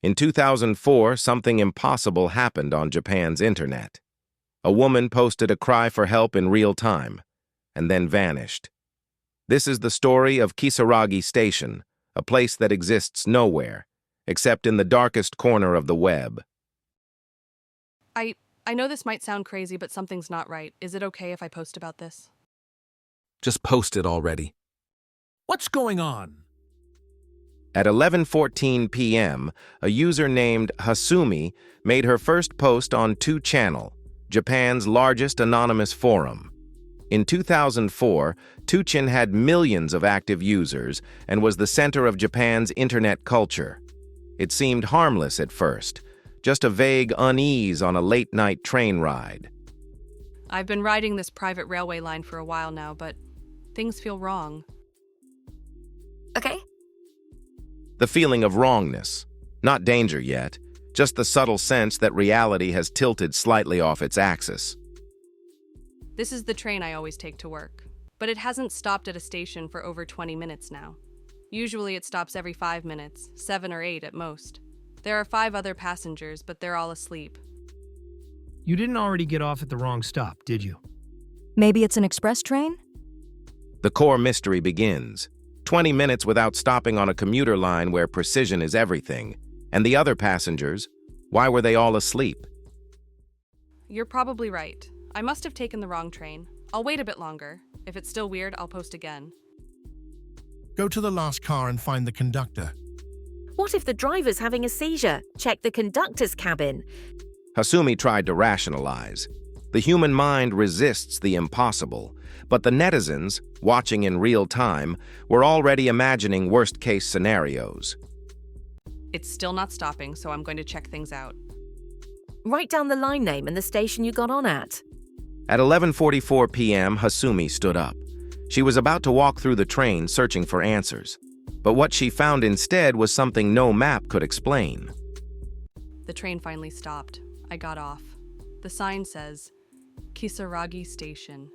In 2004, something impossible happened on Japan's internet. A woman posted a cry for help in real time, and then vanished. This is the story of Kisaragi Station, a place that exists nowhere, except in the darkest corner of the web. I know this might sound crazy, but something's not right. Is it okay if I post about this? Just post it already. What's going on? At 11:14 p.m., a user named Hasumi made her first post on 2channel, Japan's largest anonymous forum. In 2004, 2chan had millions of active users and was the center of Japan's internet culture. It seemed harmless at first, just a vague unease on a late-night train ride. I've been riding this private railway line for a while now, but things feel wrong. Okay. The feeling of wrongness. Not danger yet, just the subtle sense that reality has tilted slightly off its axis. This is the train I always take to work, but it hasn't stopped at a station for over 20 minutes now. Usually it stops every 5 minutes, 7 or 8 at most. There are 5 other passengers, but they're all asleep. You didn't already get off at the wrong stop, did you? Maybe it's an express train? The core mystery begins. 20 minutes without stopping on a commuter line where precision is everything. And the other passengers, why were they all asleep? You're probably right. I must have taken the wrong train. I'll wait a bit longer. If it's still weird, I'll post again. Go to the last car and find the conductor. What if the driver's having a seizure? Check the conductor's cabin. Hasumi tried to rationalize. The human mind resists the impossible, but the netizens, watching in real time, were already imagining worst-case scenarios. It's still not stopping, so I'm going to check things out. Write down the line name and the station you got on at. At 11:44 p.m., Hasumi stood up. She was about to walk through the train searching for answers. But what she found instead was something no map could explain. The train finally stopped. I got off. The sign says, Kisaragi Station.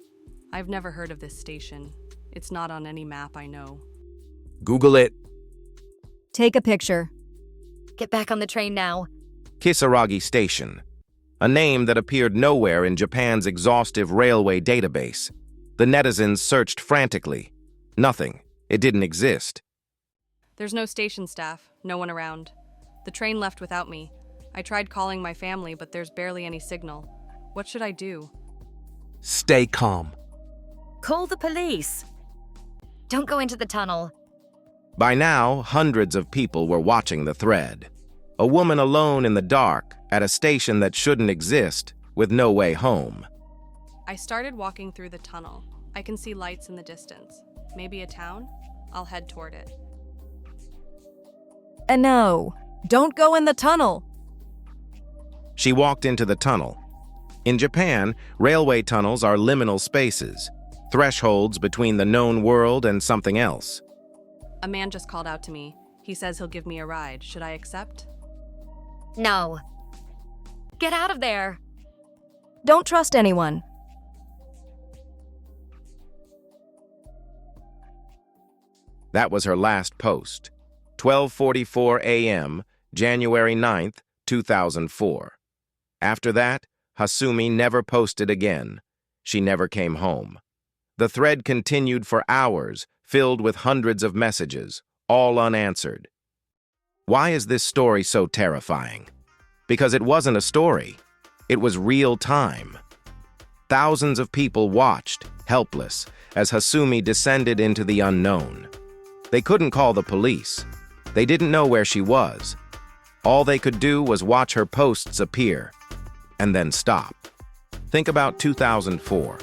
I've never heard of this station. It's not on any map I know. Google it. Take a picture. Get back on the train now. Kisaragi Station. A name that appeared nowhere in Japan's exhaustive railway database. The netizens searched frantically. Nothing. It didn't exist. There's no station staff, no one around. The train left without me. I tried calling my family, but there's barely any signal. What should I do? Stay calm. Call the police. Don't go into the tunnel. By now, hundreds of people were watching the thread. A woman alone in the dark, at a station that shouldn't exist, with no way home. I started walking through the tunnel. I can see lights in the distance. Maybe a town? I'll head toward it. And no, don't go in the tunnel. She walked into the tunnel. In Japan, railway tunnels are liminal spaces, thresholds between the known world and something else. A man just called out to me. He says he'll give me a ride. Should I accept? No. Get out of there. Don't trust anyone. That was her last post. 12:44 a.m., January 9th, 2004. After that, Hasumi never posted again. She never came home. The thread continued for hours, filled with hundreds of messages, all unanswered. Why is this story so terrifying? Because it wasn't a story. It was real time. Thousands of people watched, helpless, as Hasumi descended into the unknown. They couldn't call the police. They didn't know where she was. All they could do was watch her posts appear, and then stop. Think about 2004.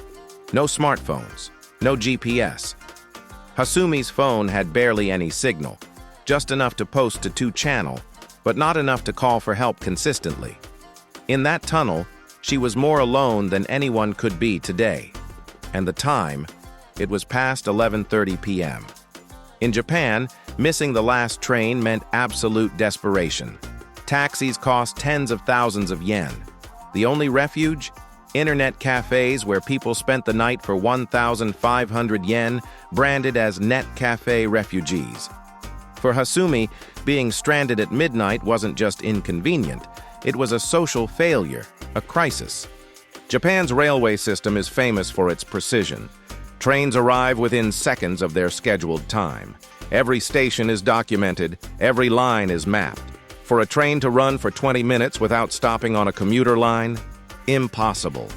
No smartphones, no GPS. Hasumi's phone had barely any signal, just enough to post to 2channel, but not enough to call for help consistently. In that tunnel, she was more alone than anyone could be today. And the time, it was past 11:30 p.m. In Japan, missing the last train meant absolute desperation. Taxis cost tens of thousands of yen. The only refuge? Internet cafes where people spent the night for 1,500 yen, branded as net cafe refugees. For Hasumi, being stranded at midnight wasn't just inconvenient, it was a social failure, a crisis. Japan's railway system is famous for its precision. Trains arrive within seconds of their scheduled time. Every station is documented, every line is mapped. For a train to run for 20 minutes without stopping on a commuter line? Impossible.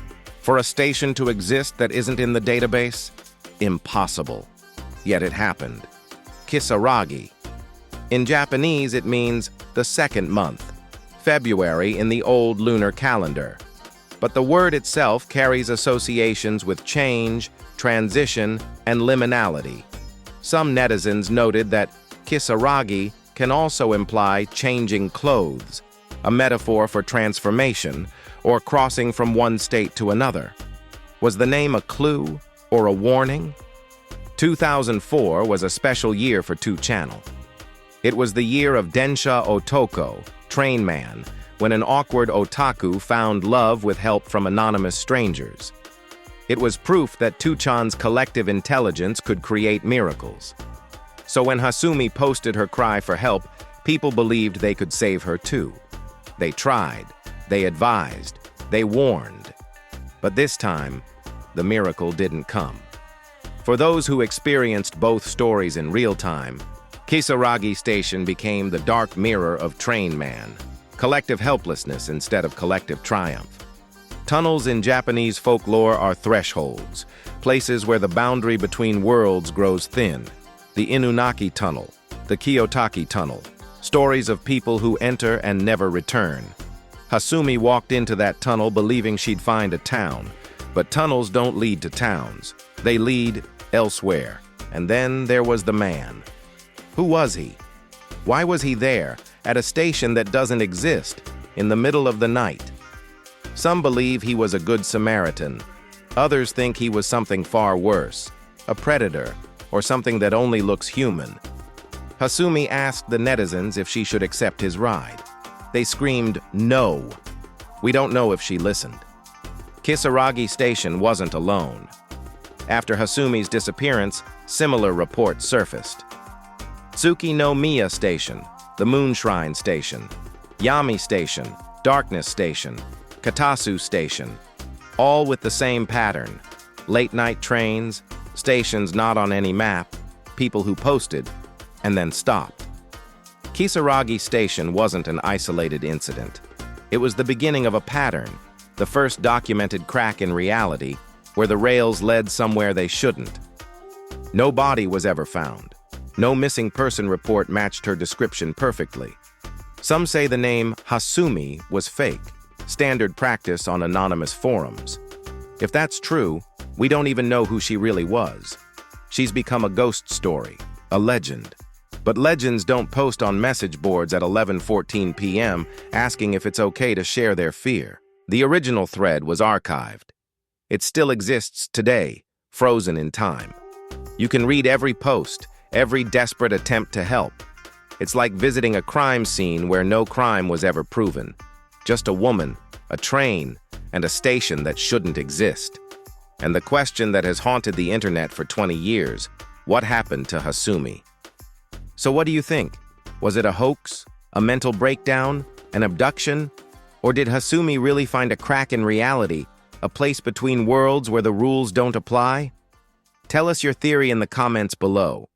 For a station to exist that isn't in the database? Impossible. Yet it happened. Kisaragi. In Japanese, it means the second month, February in the old lunar calendar. But the word itself carries associations with change, transition, and liminality. Some netizens noted that Kisaragi can also imply changing clothes, a metaphor for transformation or crossing from one state to another. Was the name a clue or a warning? 2004 was a special year for 2 Channel. It was the year of Densha Otoko, Train Man, when an awkward otaku found love with help from anonymous strangers. It was proof that 2chan's collective intelligence could create miracles. So when Hasumi posted her cry for help, people believed they could save her too. They tried, they advised, they warned. But this time, the miracle didn't come. For those who experienced both stories in real time, Kisaragi Station became the dark mirror of Train Man, collective helplessness instead of collective triumph. Tunnels in Japanese folklore are thresholds, places where the boundary between worlds grows thin. The Inunaki Tunnel, the Kiyotaki Tunnel, stories of people who enter and never return. Hasumi walked into that tunnel believing she'd find a town, but tunnels don't lead to towns. They lead elsewhere. And then there was the man. Who was he? Why was he there, at a station that doesn't exist, in the middle of the night? Some believe he was a good Samaritan. Others think he was something far worse, a predator, or something that only looks human. Hasumi asked the netizens if she should accept his ride. They screamed, "No!" We don't know if she listened. Kisaragi Station wasn't alone. After Hasumi's disappearance, similar reports surfaced. Tsuki no Miya Station, the Moon Shrine Station, Yami Station, Darkness Station, Katasu Station, all with the same pattern. Late-night trains, stations not on any map, people who posted, and then stopped. Kisaragi Station wasn't an isolated incident. It was the beginning of a pattern, the first documented crack in reality, where the rails led somewhere they shouldn't. No body was ever found. No missing person report matched her description perfectly. Some say the name Hasumi was fake, standard practice on anonymous forums. If that's true, we don't even know who she really was. She's become a ghost story, a legend. But legends don't post on message boards at 11:14 p.m. asking if it's okay to share their fear. The original thread was archived. It still exists today, frozen in time. You can read every post, every desperate attempt to help. It's like visiting a crime scene where no crime was ever proven. Just a woman, a train, and a station that shouldn't exist. And the question that has haunted the internet for 20 years, what happened to Hasumi? So what do you think? Was it a hoax, a mental breakdown, an abduction? Or did Hasumi really find a crack in reality, a place between worlds where the rules don't apply? Tell us your theory in the comments below.